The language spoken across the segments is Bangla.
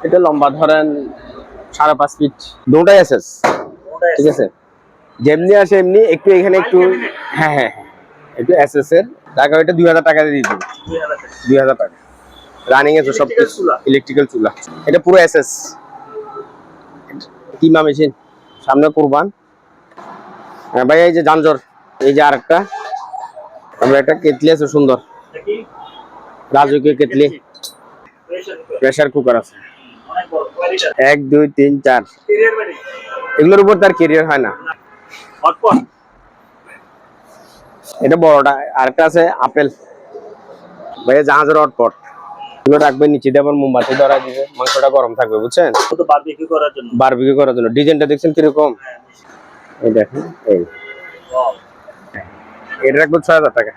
এটা লম্বা ধরেন 5.5 ফিট, দুটাই এসএস। ঠিক আছে, যেমনি আসে এমনি একটু এখানে একটু হ্যাঁ হ্যাঁ হ্যাঁ একটু এসএস এর টাকা, এটা 2000 টাকা দিয়ে দিবেন। 2000 টাকা রানিং এ তো সব ইলেকট্রিক্যাল চুলা। এটা পুরো এসএস কিমা মেশিন, সামনে কুরবান। হ্যাঁ ভাই, এই যে জানজর, এই যে আরেকটা আমরা একটা কেটলি আছে সুন্দর, রাজকীয় কেটলি, প্রেসার কুকার আছে 1 2 3 4, এগুলোর উপর তার ক্যারিয়ার হয় না। এটা বড়টা, আরেকটা আছে আপেল ভাইয়া, জাহাজের হটপট, এগুলো রাখবেন নিচে দিয়ে, আবার মোমবাতি ধরা দিবে, মাংসটা গরম থাকবে বুঝছেন, বারবিকিউ করার জন্য। ডিজাইনটা দেখছেন কিরকম, এই দেখেন, এই এটা রাখবো 6000 টাকা,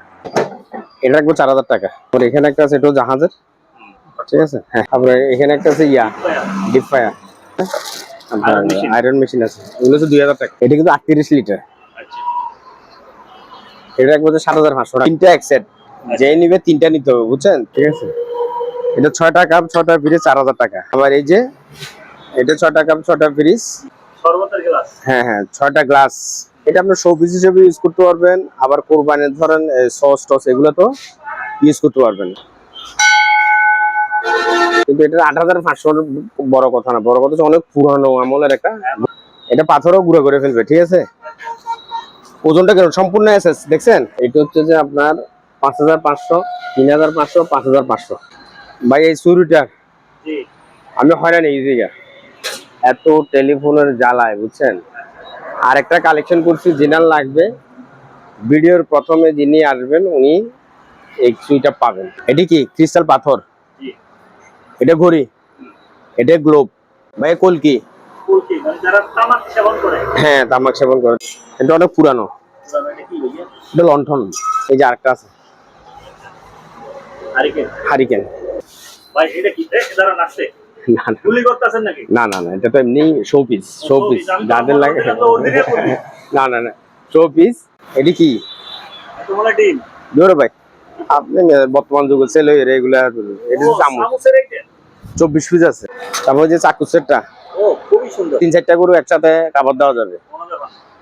এটা রাখবো 4000 টাকা। আর এখানে একটা আছে, এটাও জাহাজের, ঠিক আছে। হ্যাঁ, তারপরে এখানে একটা আছে ডিপ ফায়ার, আপনার আয়রন মেশিন আছে, এগুলো হচ্ছে 2000 টাকা। এটা কিন্তু 38 লিটার। এটা রাখবো 7500 টাকা। তিনটা এক সেট, যে নিবে তিনটা নিতে হবে বুঝছেন, ঠিক আছে। এটা 6টা কাপ 6টা ফ্রিজ 4000 টাকা। আবার এই যে এটা 6টা কাপ 6টা ফ্রিজ, শরবতের গ্লাস, হ্যাঁ হ্যাঁ 6টা গ্লাস। এটা আপনার শোপিস হিসেবে ইউজ করতে পারবেন, আবার কোরবানির ধরেন সস টস এগুলো তো ইউজ করতে পারবেন। কিন্তু এটা 8500 বড় কথা না, বড় কথা হচ্ছে অনেক পুরানো আমলের একটা, এটা পাথরও গুঁড়ো করে ফেলবে, ঠিক আছে। ওজনটা কেন সম্পূর্ণ এসএস দেখছেন। এটা হচ্ছে যে আপনার 5500, 3500, 5500। ভাই এই চুরিটা আমি হয়রানি এই জায়গা, এত টেলিফোনের জ্বালায় বুঝছেন। আরেকটা কালেকশন করছি, জেনারেল লাগবে, ভিডিওর প্রথমে যিনি আসবেন উনি এই সুইটা পাবেন। এটি কি ক্রিস্টাল পাথর, এটা ঘড়ি, এটা গ্লোব ভাই, কলকি, হ্যাঁ তামাক সেবন করে, এটা অনেক পুরানো, এটা লণ্ঠন। এই যে আরেকটা আছে হারিকেন, না না না, এটা তো এমনি শোপিস, শোপিস যাদের লাগে, না না না শোপিস। এটি কি ভাই, আপনি বর্তমান যুগে সেল হয়ে রেগুলার, এটা চামচ 24 পিস আছে। তারপর যে চাকু সেটটা, খুবই সুন্দর, 3-4টা গরু একসাথে কাপড় দেওয়া যাবে,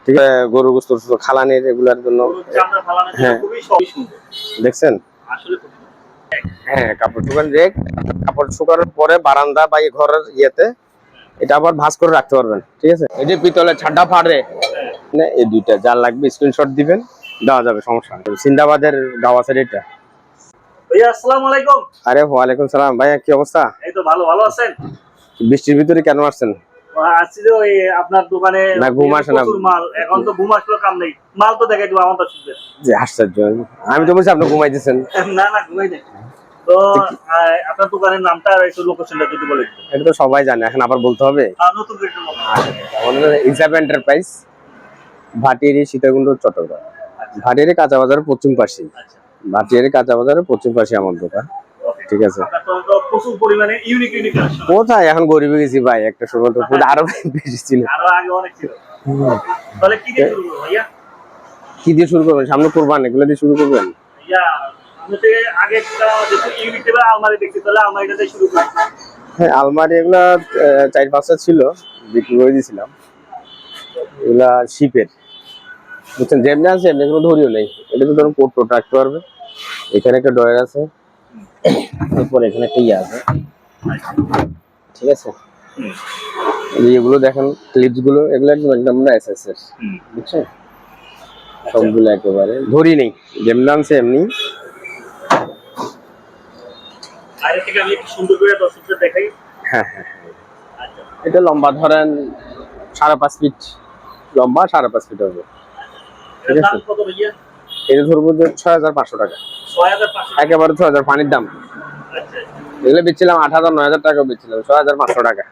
ঠিক আছে। গরু গোস্ত খালানের এগুলার জন্য, হ্যাঁ দেখছেন, হ্যাঁ কাপড় শুকান রেক, কাপড় শুকানোর পরে বারান্দা বা এই ঘরের ইয়েতে এটা আবার ভাঁজ করে রাখতে পারবেন, ঠিক আছে। এই যে পিতলের ছাড্ডা ফাড়ে, এই দুইটা যার লাগবে স্ক্রিনশট দিবেন, দেওয়া যাবে, সমস্যা নেই। সিন্দাবাদের গাওয়া আছে এটা। ভাইয়া আসসালামু আলাইকুম। আরে ওয়ালাইকুম সালাম ভাইয়া, কি অবস্থা? এই তো ভালো, ভালো আছেন? বৃষ্টির ভিতরে কেন আসছেন? আসছি তো এই আপনার দোকানে, না ঘুম আসে না, মাল এখন তো ঘুম আসলো কাম নেই, মাল তো দেখাই দিব আমার তো শুনতে। যে আশ্চর্য, আমি তো বলছি আপনি ঘুমাইতেছেন। না না ঘুমাই নাই তো। আপনার দোকানের নামটা আর একটু লোকেশনটা যদি বলেন। এটা তো সবাই জানে, এখন আবার বলতে হবে? নতুন করে আমাদের ইজাব এন্টারপ্রাইজ, ভাটিয়ারি, সীতাকুণ্ড, চট্টগ্রাম। ভাটিয়ারি কাঁচা বাজারের পশ্চিম পাশে, ভাটিয়ারি কাঁচা বাজারের পশ্চিম পাশে আমার দোকান, ঠিক আছে। প্রচুর পরিমাণে ইউনিক ইউনিক কালেকশন। কোথায় এখন গরিবে গেছি ভাই, একটা সময় তো আরো বেশি ছিল, আরো আগে অনেক ছিল। তাহলে কি দিয়ে শুরু করব ভাইয়া? কি দিয়ে শুরু করবেন? সামনে কুরবান, এগুলো দিয়ে শুরু করবেন? ভাইয়া আমি তো আগে একটা যেটা ইউনিক টেবিল আলমারি দেখছি, তাহলে আলমারিটা দিয়ে শুরু করি। হ্যাঁ আলমারি এগুলা 4-5টা ছিল, বিক্রি করে দিয়েছিলাম। এগুলা শিপের বুঝছেন, যেমনি আছে এমনি, কোনো ধরিও নেই। এটা তো ধরুন পোর্ট টোট রাখতে পারবে। এখানে একটা ডয়ার আছে, এরপর এখানে একটা ইয়ে আছে, ঠিক আছে। এগুলো দেখেন ক্লিপস গুলো, এগুলো একদম এসএস এর, বুঝছেন, সবগুলো একেবারে ধরি নেই, যেমনি আনছে এমনি। আরে থেকে আমি একটু সুন্দর করে দর্শকদের দেখাই। হ্যাঁ হ্যাঁ, এটা লম্বা ধরেন 5.5 ফিট লম্বা, 5.5 ফিট হবে, ঠিক আছে। এটা ধরবো যে 6500 টাকা, একেবারে 6000 পানির দাম। এগুলো বেচছিলাম 8000-9000 টাকা বেচছিলাম, 6500 টাকা,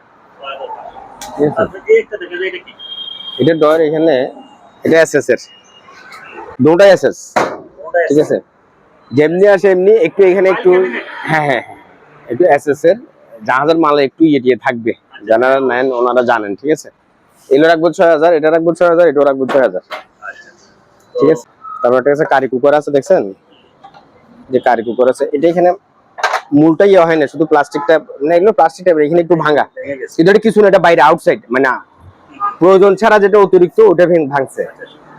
ঠিক আছে। এটা ডর, এখানে এটা এসএস এর, দুটাই এসএস, ঠিক আছে। যেমনি আসে এমনি একটু এখানে একটু, হ্যাঁ হ্যাঁ হ্যাঁ একটু এসএস এর, জাহাজের মালে একটু ইয়ে থাকবে, যারা নেন ওনারা জানেন, ঠিক আছে। এগুলো রাখবো 6000, এটা রাখবো 6000, এটাও রাখবো 6000, ঠিক আছে। তারপর একটা আছে কারি কুকার আছে, দেখছেন যে কারি কুকার আছে, এটা এখানে মূলটা ইয়ে হয় না, শুধু প্লাস্টিকটা, মানে এগুলো প্লাস্টিক টাইপের, এখানে একটু ভাঙা, কিন্তু এটা কিছু না, এটা বাইরে আউটসাইড, মানে প্রয়োজন ছাড়া যেটা অতিরিক্ত ওটা ভাঙছে,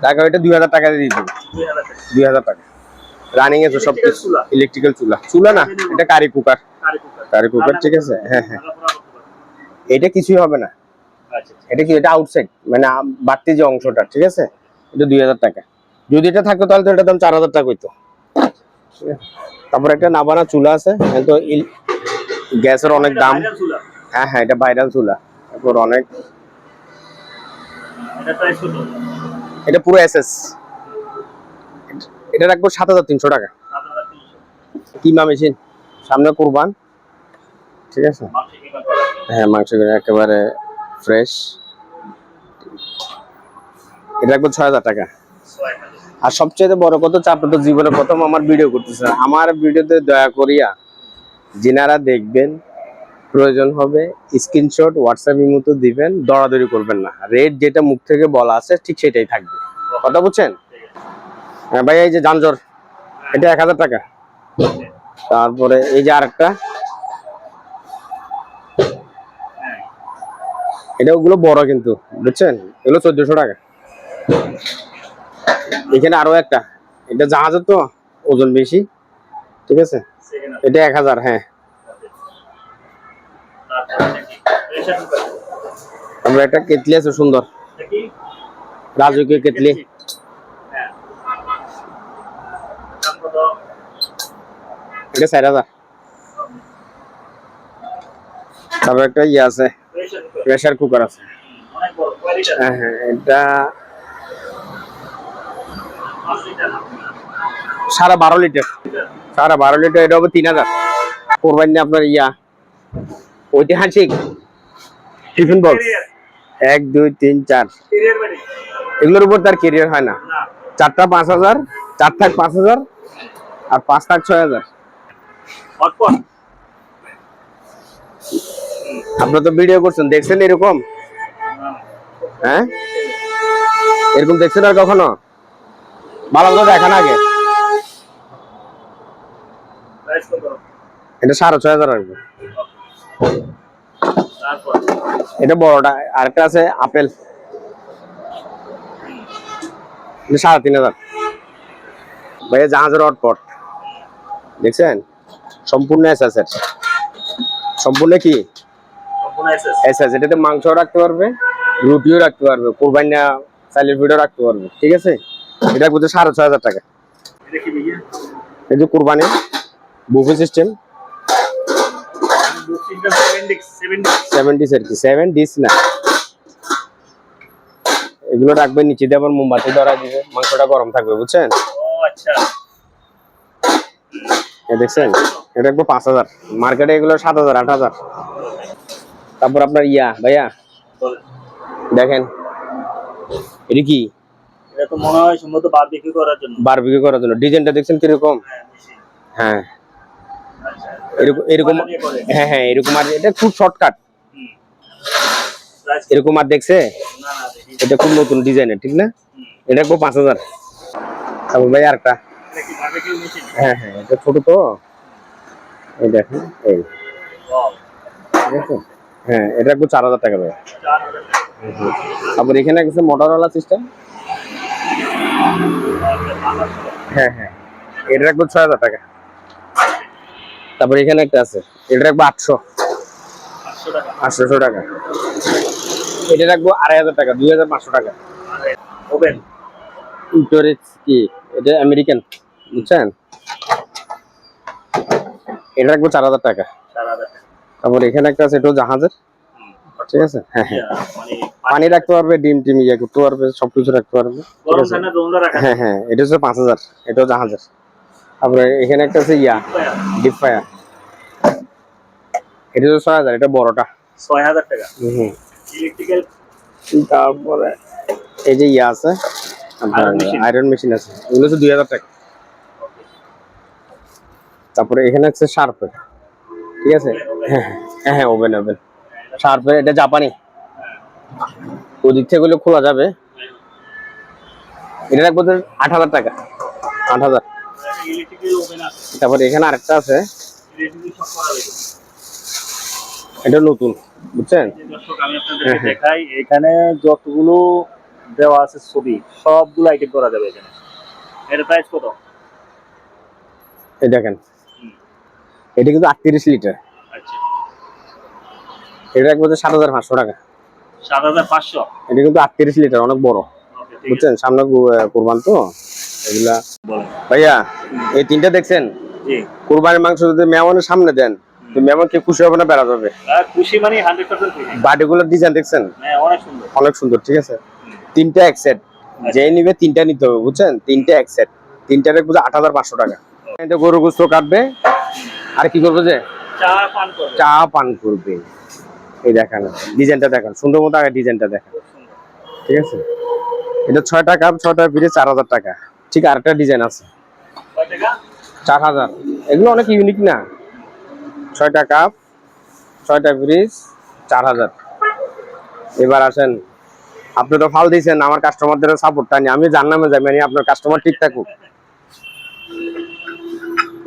টাকা ওইটা 2000 টাকা দিয়ে দিবে। 2000 টাকা রানিং আছে সব কিছু, ইলেকট্রিক্যাল চুলা, চুলা না এটা কারি কুকার, কারি কুকার, ঠিক আছে। হ্যাঁ হ্যাঁ, এটা কিছুই হবে না, এটা কি, এটা আউটসাইড, মানে বাড়তি যে অংশটা, ঠিক আছে, এটা 2000 টাকা। যদি এটা থাকতো তাহলে তো এটার দাম 4000 টাকা হইতো। তারপর একটা নাবানা চুলা আছে, তো গ্যাসের অনেক দাম। হ্যাঁ হ্যাঁ, এটা ভাইরাল চুলা, তারপর অনেক, এটা পুরো এসএস, এটা রাখবো 7300 টাকা। কিমা মেশিন, সামনে কুরবান, ঠিক আছে। হ্যাঁ, মাংস একেবারে ফ্রেশ, এটা রাখবো 6000 টাকা। আর সবচেয়ে বড় কথা হচ্ছে, আপনি তো জীবনে প্রথম আমার ভিডিও করতেছেন, আমার ভিডিওতে দয়া করিয়া যিনারা দেখবেন, প্রয়োজন হবে স্ক্রিনশট হোয়াটসঅ্যাপ মতো দিবেন, দরাদরি করবেন না, রেট যেটা মুখ থেকে বলা আছে ঠিক সেটাই থাকবে, কথা বুঝছেন? হ্যাঁ ভাই, এই যে জাঞ্জর, এটা 1000 টাকা। তারপরে এই যে আরেকটা, এটা ওগুলো বড় কিন্তু, বুঝছেন, এগুলো 1400 টাকা। এখানে আরো একটা, এটা জাহাজের তো ওজন বেশি, ঠিক আছে, এটা 1000। হ্যাঁ, আমরা একটা কেটলি আছে সুন্দর, রাজকীয় কেটলি, এটা 4000। তারপর একটা ইয়ে আছে, প্রেসার কুকার আছে, হ্যাঁ হ্যাঁ, এটা 12.5 লিটার, 12.5 লিটার, এটা হবে 3000। করবেন না আপনার ইয়া ঐতিহাসিক টিফিন বক্স 1 2 3 4, এগুলোর উপর তার কেরিয়ার হয় না। 4টা 5000, 4 থাক 5000, আর 5 থাক 6000। আপনি তো ভিডিও করছেন, দেখছেন এরকম? হ্যাঁ, এরকম দেখছেন আর কখনো? ভালো করে দেখান আগে। এটা 6500 আসবে। এটা বড়টা, আরেকটা আছে আপেল, এটা 3500। ভাইয়া জাহাজের হটপট দেখছেন, সম্পূর্ণ এসএস, সম্পূর্ণ কি এসএস, এটাতে মাংস রাখতে পারবে, রুটিও রাখতে পারবে, কোরবানি চালের ভিডিও রাখতে পারবে, ঠিক আছে। এটা বলতে 6500 টাকা। এই যে কোরবানি বুফে সিস্টেম, 7 ডিশ আর কি, 7 ডিশ না, এগুলো রাখবে নিচে দিয়ে, আবার মোমবাতি ধরা দিবে, মাংসটা গরম থাকবে, বুঝছেন? দেখছেন, এটা রাখবো 5000, মার্কেটে এগুলো 7000 8000। তারপর আপনার ইয়া ভাইয়া দেখেন, এটা কি, এটা তো মনে হয় সম্ভবত বারবিকিউ করার জন্য, বারবিকিউ করার জন্য। ডিজাইনটা দেখছেন কিরকম? হ্যাঁ, এরকম এরকম, হ্যাঁ হ্যাঁ এরকম। আর এটা খুব শর্টকাট, এরকম আর দেখছে, এটা খুব নতুন ডিজাইনের, ঠিক না? এটা খুব 5000। তারপর ভাই আরেকটা, হ্যাঁ হ্যাঁ, এটা ছোট তো, এই দেখেন, এই ঠিক আছে। হ্যাঁ, এটা রাখবো 4000 টাকা ভাই। তারপর এখানে আছে মোটরওয়ালা সিস্টেম, হ্যাঁ হ্যাঁ, এটা রাখবো 6000 টাকা। তারপর এখানে একটা আছে, এটা রাখবো 800 টাকা। এটা রাখবো 2500 টাকা, 2500 টাকা। ওভেন কি, এটা আমেরিকান, বুঝছেন, এটা রাখবো 4000 টাকা। তারপর এখানে একটা আছে, এটাও জাহাজের, ঠিক আছে। হ্যাঁ হ্যাঁ, পানি রাখতে পারবে, ডিম টিম ইয়ে করতে পারবে, সবকিছু রাখতে পারবে, ঠিক আছে। হ্যাঁ হ্যাঁ, এটা হচ্ছে 5000, এটাও জাহাজের। তারপরে এখানে একটা আছে ইয়া ডিপ ফায়ার, এটা হচ্ছে 6000, এটা বড়টা 6000 টাকা। ইলেকট্রিক্যাল। তারপরে এই যে ইয়া আছে আপনার আয়রন মেশিন আছে, এগুলো হচ্ছে 2000 টাকা। তারপরে এখানে আছে শার্পের, ঠিক আছে। হ্যাঁ হ্যাঁ হ্যাঁ, ওভেন ওভেন শার্পের, এটা জাপানি, ওদিক থেকে গুলো খোলা যাবে। এটা রাখবো 8000 টাকা, 8000। তারপরে এখানে আরেকটা আছে, রেডি সব করা লাগে। এটা নতুন বুঝছেন। যে দর্শক আমি আপনাদেরকে দেখাই, এখানে যতগুলো দেওয়া আছে ছবি সবগুলো আইটেম করা যাবে এখানে। এর প্রাইস কত? এই দেখেন, এটা কিন্তু 38 লিটার। আচ্ছা, এটা একবার 7,500 টাকা। 7,500। এটা কিন্তু 38 লিটার, অনেক বড় ওকে, ঠিক আছে। বুঝছেন। সামনে কোরবান তো এগুলা। বলেন। ভাইয়া এই তিনটা দেখছেন, জি, কোরবানির মাংস যদি মেহমানের সামনে দেন তো মেহমান কি খুশি হবে না বেড়া যাবে। খুশি মানে 100% খুশি। বাটিগুলোর ডিজাইন দেখছেন, হ্যাঁ, অনেক সুন্দর। অনেক সুন্দর। ঠিক আছে, তিনটা এক সেট, যে নিবে তিনটা নিতে হবে বুঝছেন। তিনটা এক সেট, তিনটার বুঝে 8,500 টাকা। এটা গরু গোস্ত কাটবে আর কি করবে, যে চা পান করবে। চা পান করবে। এই দেখেন ডিজাইনটা, দেখেন সুন্দর মতো আগে ডিজাইনটা দেখেন। খুব সুন্দর। ঠিক আছে, এটা 6টা কাপ 6টা ফিরে 4,000 টাকা। ঠিক, আরেকটা ডিজাইন আছে কয় টাকা? 4,000। এগুলো অনেক ইউনিক না। 6টা কাপ 6টা ফ্রিজ 4,000। এবার আসেন, আপনি তো ফাল দিয়েছেন আমার কাস্টমারদের সাপোর্টটা নিয়ে, আমি জান নামে যাই মানে আপনার কাস্টমার ঠিক থাকুক।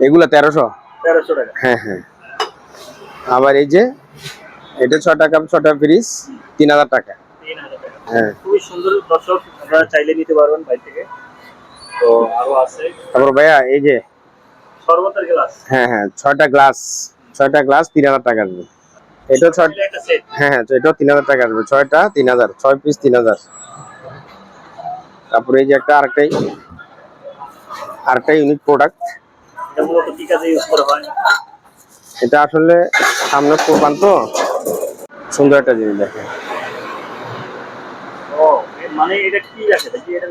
এগুলা 1300। 1300 টাকা। হ্যাঁ হ্যাঁ। আবার এই যে এটা 6টা কাপ 6টা ফ্রিজ 3,000 টাকা। 3000 টাকা। হ্যাঁ, খুবই সুন্দর দর্শক, আপনারা চাইলে নিতে পারবেন বাইরে থেকে। তো আরো আছে তারপর ভাইয়া এই যে শরবতের গ্লাস। হ্যাঁ হ্যাঁ 6টা গ্লাস 3,000 টাকা আসবে। এটা 6, এটা একটা সেট। হ্যাঁ হ্যাঁ, তো এটাও 3,000 টাকা আসবে। 6টা 3,000, 6 পিস 3,000। তারপরে এই যে আরেকটা ইউনিক প্রোডাক্ট। এটা মূলত কি কাজে ইউজ করা হয়? এটা আসলে সামনে কোরবান তো, সুন্দর একটা জিনিস দেখেন। ও, মানে এটা কি আছে?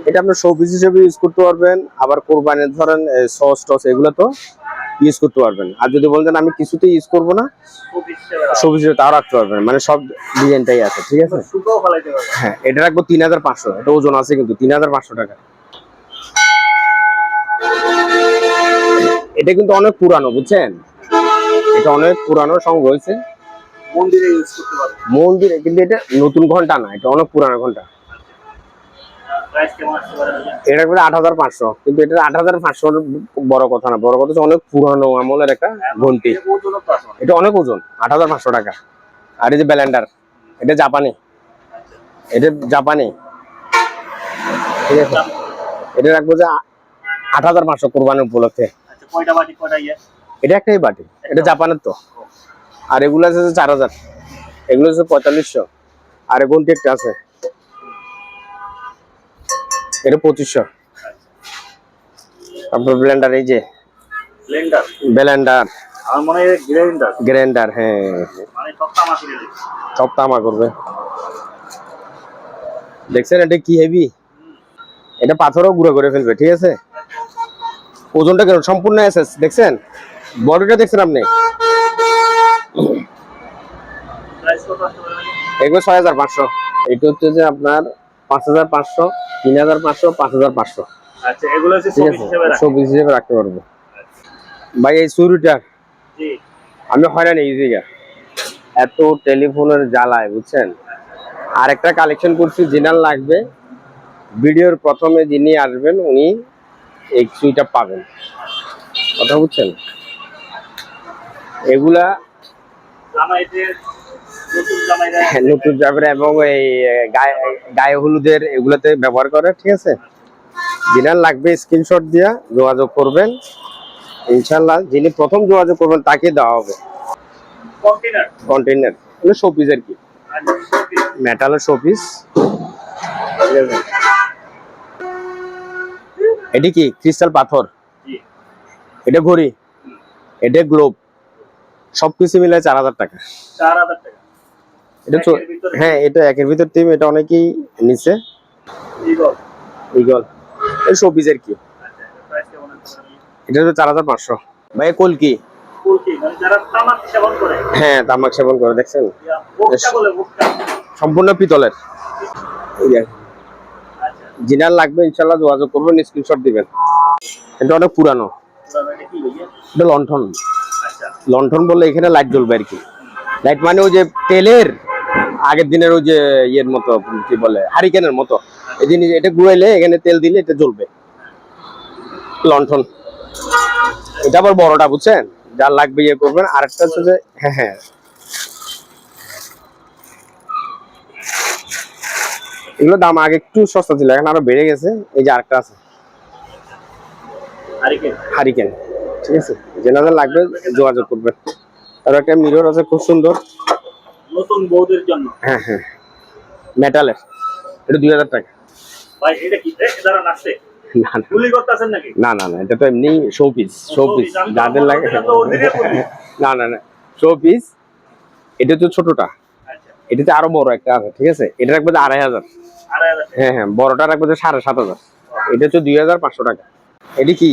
এটা আপনি শোপিস হিসেবে ইউজ করতে পারবেন, আবার কোরবানির ধরেন সস টস এগুলো তো ইউজ করতে পারবেন। আর যদি বলেন আমি কিছুতেই ইউজ করবো না, শোপিস হিসেবে তাও রাখতে পারবেন, মানে সব ডিজাইনটাই আছে। ঠিক আছে, সুপাও ফলাইতে পারবে। হ্যাঁ এটা রাখবো 3,500। এটা ওজন আছে কিন্তু 3,500 টাকা। এটা কিন্তু অনেক পুরানো বুঝছেন, এটা অনেক পুরানো সংগ্রহ হয়েছে মন্দিরে ইউজ করতে পারবে। মন্দিরে, কিন্তু এটা নতুন ঘন্টা না, এটা অনেক পুরানো ঘন্টা। প্রাইস কেমন আসতে পারে? এটা কিন্তু 8,500, কিন্তু এটা 8,500 বড় কথা না, বড় কথা হচ্ছে অনেক পুরানো আমলের একটা ঘন্টি। ওজনও তো আছে অনেক। এটা অনেক ওজন, 8,500 টাকা। আর এই যে ব্লেন্ডার, এটা জাপানি, এটা জাপানি। ঠিক আছে, এটা রাখবো যে 8,500 কোরবানি উপলক্ষে। আচ্ছা, কয়টা বাটি কয়টা ইয়ে? এটা একটাই বাটি, এটা জাপানের তো। আর এগুলো আছে 4,000, এগুলো হচ্ছে 4500। আর ঘন্টি একটা আছে, এটা 2500। তারপর ব্লেন্ডার, এই যে ব্লেন্ডার। ব্লেন্ডার আমার মনে হয় গ্রাইন্ডার। গ্রাইন্ডার, হ্যাঁ মানে সব তামা ফিরে দিচ্ছে। সব তামা করবে। দেখছেন এটা কি হেভি, এটা পাথরও গুঁড়ো করে ফেলবে। ঠিক আছে, ওজনটা কেন সম্পূর্ণ এসএস দেখছেন, বডিটা দেখছেন আপনি। প্রাইস কত আসতে পারে? এগুলো 6,500। এটা হচ্ছে যে আপনার 5,500, 3,500, 5,500। আচ্ছা, এগুলো হচ্ছে ঠিক শোপিস আছে, হিসেবে রাখা। শোপিস হিসেবে রাখতে পারবো। ভাই এই চুরিটা জি, আমি হয়রানি এই জায়গা, এত টেলিফোনের জ্বালায় বুঝছেন। আর একটা কালেকশন করছি, জিনাল লাগবে, ভিডিওর প্রথমে যিনি আসবেন উনি এই সুইটা পাবেন, কথা বুঝছেন। এগুলা জামাইদের নতুন জামাইরা নতুন যাবে এবং এই গায়ে হলুদের এগুলাতে ব্যবহার করে। ঠিক আছে, জিনাল লাগবে, স্ক্রিনশট দিয়া যোগাযোগ করবেন, ইনশাল্লাহ যিনি প্রথম যোগাযোগ করবেন তাকে দেওয়া হবে কন্টেনার কন্টেইনার। এগুলো শোপিস আর কি, আর শোপিস। মেটালের শোপিস। এটি কি ক্রিস্টাল পাথর, জি, এটা ঘড়ি, এটা গ্লোব, সবকিছু মিলে 4,000 টাকা। 4000 টাকা। এটা একের ভিতরে? হ্যাঁ, এটা একের ভিতর টিম, এটা অনেকেই নিচে ইগল। ইগল, এই শোপিস আর কি। আচ্ছা, প্রাইস কেমন আসতে পারে? এটা হচ্ছে 4,500। ভাই কলকি, কুলকি মানে যারা তামাক সেবন করে। হ্যাঁ তামাক সেবন করে, দেখছেন ভুট্টা বলে ভুট্টা। সম্পূর্ণ পিতলের। এই দেখেন, আচ্ছা, জিনাল লাগবে ইনশাল্লাহ যোগাযোগ করবেন, স্ক্রিনশট দিবেন। এটা অনেক পুরানো, তাহলে এটা কি ভাইয়া? এটা লণ্ঠন। আচ্ছা, লণ্ঠন বললে এখানে লাইট জ্বলবে আর কি। লাইট মানে ওই যে তেলের আগের দিনের ওই যে ইয়ের মতো, কি বলে হারিকেনের মতো। এই জিনিস এটা ঘুরাইলে এখানে তেল দিলে এটা জ্বলবে, লণ্ঠন। এটা আবার বড়টা বুঝছেন, যার লাগবে ইয়ে করবেন। আরেকটা হচ্ছে যে হ্যাঁ হ্যাঁ এগুলো দাম আগে একটু সস্তা ছিল, এখন আরো বেড়ে গেছে। এই যে আরেকটা আছে হারিকেন, ঠিক আছে, যেনাদের লাগবে যোগাযোগ করবেন। আর একটা মিরর আছে খুব সুন্দর, নতুন বউদের জন্য। হ্যাঁ হ্যাঁ মেটালের, এটা 2000 টাকা। ভাই এটা কি দাঁড়ান আসছে না না গুলি করতেছেন নাকি? না না না, এটা তো এমনি শো পিস, যাদের লাগে। না না না শো পিস। এটা তো ছোটটা, এটাতে আরো বড় একটা আছে, ঠিক আছে, এটা রাখবে 2500। হ্যাঁ হ্যাঁ বড়টা রাখবে 7500। এটা হচ্ছে 2500 টাকা। এটি কি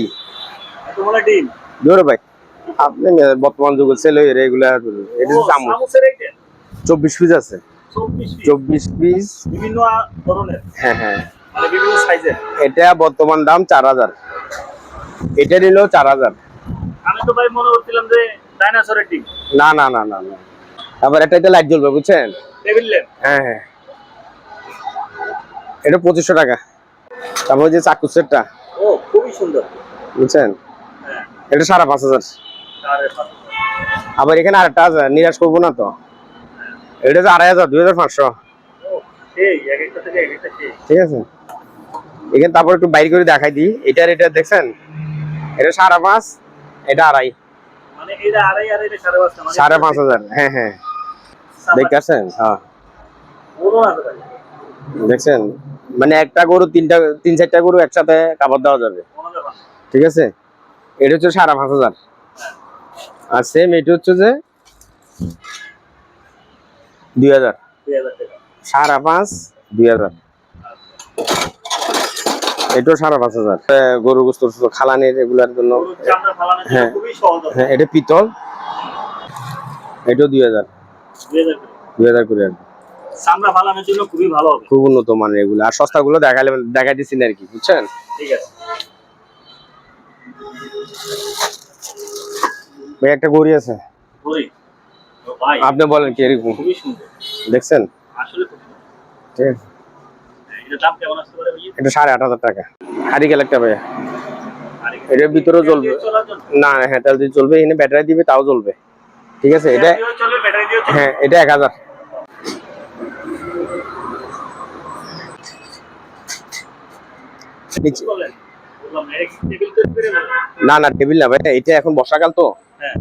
জোরে ভাই, আপনি বর্তমান যুগে সেল হয়ে রেগুলার। এটা হচ্ছে চামচ, 24 পিস আছে, 24 পিস বিভিন্ন ধরনের, হ্যাঁ হ্যাঁ মানে বিভিন্ন সাইজের। এটা বর্তমান দাম 4000, এটা নিল 4000। আমি তো ভাই মনে করছিলাম যে ডাইনোসরের ডিম। না না না না না, আবার এটা লাইট জ্বলবে বুঝছেন, টেবিল ল্যাম্প। হ্যাঁ হ্যাঁ এটা 2500 টাকা। তারপর যে চাকু সেটটা, ও খুবই সুন্দর, বুঝছেন, হ্যাঁ এটা 5500। 5,500। আবার এখানে আরেকটা আছে, নিরাশ করবো না তো, এটা হচ্ছে 2500, 2500, এই এক একটা থেকে এক একটা সেই। ঠিক আছে। এখানে তারপর একটু বাইরে করে দেখাই দিই, এটার এটা দেখছেন, এটা 5.5, এটা 2.5, মানে এটা আড়াই আর এটা 5.5, মানে 5500। হ্যাঁ হ্যাঁ দেখছেন, হ্যাঁ বড় আছে ভাই, দেখছেন, মানে একটা গরু 3-4টা গরু একসাথে কাপড় দেওয়া যাবে, কোনো ব্যাপার না। ঠিক আছে। এটা হচ্ছে 5500। আর সেম এটা হচ্ছে যে 2000, 2,000 টাকা। 5.5, 2000, এটাও 5500। গরু গোস্ত খালানির রেগুলার জন্য, গরুর চামড়া ফালানোর জন্য হ্যাঁ খুবই সহজ হবে। হ্যাঁ এটা পিতল, এটাও 2000, 2,000 টাকা। 2000 করে আর কি। চামড়া ফালানোর জন্য খুবই ভালো হবে। খুব উন্নত মানের এগুলো, আর সস্তা গুলো দেখাই দিচ্ছি না আর কি, বুঝছেন। ঠিক আছে ভাই একটা গড়ি আছে, ঘড়ি, ও ভাই আপনি বলেন কি এরকম, খুবই সুন্দর, দেখছেন, আসলে খুব সুন্দর। ঠিক আছে। এটার দাম কেমন আসতে পারে ভাই? এটা 8500 টাকা। হারি গেল একটা ভাইয়া, আর এটার ভিতরেও তেল জ্বলবে দিয়ে চলার জন্য? না, হ্যাঁ তেল দিয়ে চলবে, এখানে ব্যাটারি দিবে তাও জ্বলবে, ঠিক আছে। এটা তেল দিয়েও চলবে, ব্যাটারি দিয়েও চলবে। হ্যাঁ এটা 1000। কি বলেন? বললাম না, এটা কি টেবিল তৈরি করে বলেন? না না টেবিল না ভাই, এটা এখন বর্ষাকাল তো, হ্যাঁ।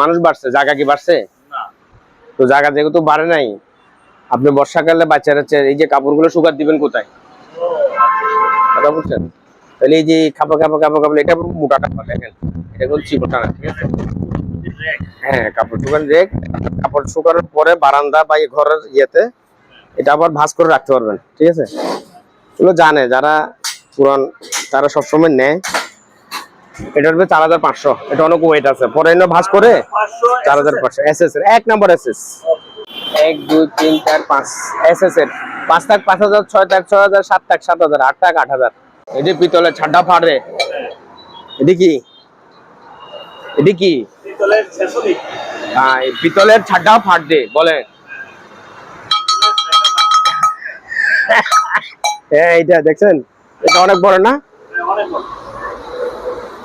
মানুষ বাড়ছে, জায়গা কি বাড়ছে, না তো জায়গা যেহেতু বাড়ে নাই, আপনি বর্ষাকালে বাচ্চারা এই যে কাপড়গুলো শুকাত দিবেন কোথায়, ও কথা বুঝছেন। তাহলে এই যে কাপড় এটা মোটাটা দেখেন, এটা কোনো চিকনটা না, ঠিক আছে। রেক। হ্যাঁ কাপড় শুকান রেক, কাপড় শুকানোর পরে বারান্দা বা এই ঘরের ইয়েতে এটা আবার ভাঁজ করে রাখতে পারবেন, ঠিক আছে। এগুলো জানে যারা পুরান, তারা সবসময় নেয়। এটা হবে 4500, এটা অনেক ওয়েট আছে, পরে এনে ভাঁজ করে 4500। এসএস এর 1 নাম্বার এসএস, 1 2 3 4 5 এসএস এর 5 টাক 5000, 6 টাক 6000, 7 টাক 7000, 8 টাক 8000। এটি পিতলের ছাড্ডা ফাড়ে, এটি কি, এটি কি, পিতলের ছেঁচুনি। হ্যাঁ এই পিতলের ছাড্ডা ফাটবে বলে। হ্যাঁ এইটা দেখছেন, এটা অনেক বড় না, অনেক বড়।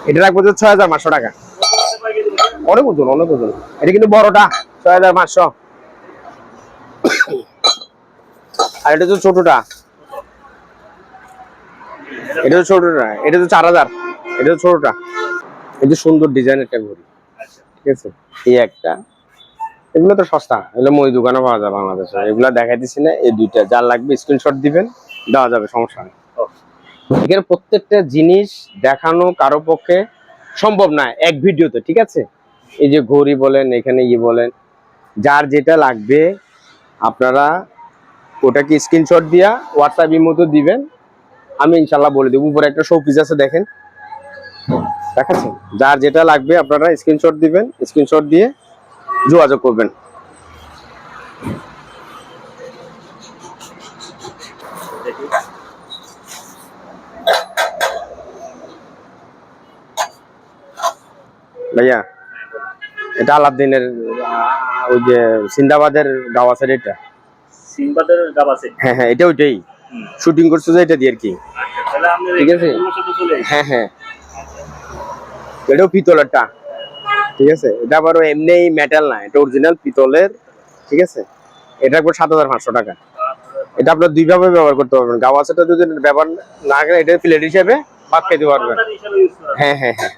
এটা রাখবো 6500 টাকা। অনেক ওজন, অনেক ওজন, এটা কিন্তু বড়টা 6500। আর এটা তো ছোটটা, এটা তো ছোটটা, এটা তো 4000, এটা তো ছোটটা। এই যে সুন্দর ডিজাইনের একটা ঘড়ি, ঠিক আছে, এই একটা। এগুলো তো সস্তা, এগুলো মই দোকানে পাওয়া যায় বাংলাদেশে, এগুলো দেখাই দিচ্ছি না। এই দুইটা যার লাগবে স্ক্রিনশট দিবেন, দেওয়া যাবে, সমস্যা নেই। এখানে প্রত্যেকটা জিনিস দেখানো কারো পক্ষে সম্ভব না এক ভিডিওতে, ঠিক আছে। এই যে ঘড়ি বলেন, এখানে বলেন, যার যেটা লাগবে আপনারা ওটাকে স্ক্রিনশট দিয়া হোয়াটসঅ্যাপ ইমোতে দিবেন, আমি ইনশাল্লাহ বলে দেবো। উপরে একটা শো পিস আছে দেখেন, দেখাচ্ছেন, যার যেটা লাগবে আপনারা স্ক্রিনশট দিবেন, স্ক্রিনশট দিয়ে যোগাযোগ করবেন। ভাইয়া এটা আলাদিনের ওই যে সিন্দাবাদের গাও আছে, এটা সিম্বাদের গাব আছে। হ্যাঁ হ্যাঁ এটা ওইটাই শুটিং করছে যে এটা দিয়ে আর কি, আচ্ছা তাহলে আপনি ঠিক আছে। এগুলোর সাথে চলে আসুন। হ্যাঁ হ্যাঁ এটাও পিতলেরটা, ঠিক আছে, এটা আবার এমনি মেটাল না, এটা অরিজিনাল পিতলের। ঠিক আছে, এটা একবার 7,500 টাকা। এটা আপনার দুইভাবে ব্যবহার করতে পারবেন। গাওয়াসাটা যদি ব্যবহার না করেন, এটা প্লেট হিসেবে ভাত খেতে পারবেন। হ্যাঁ হ্যাঁ হ্যাঁ।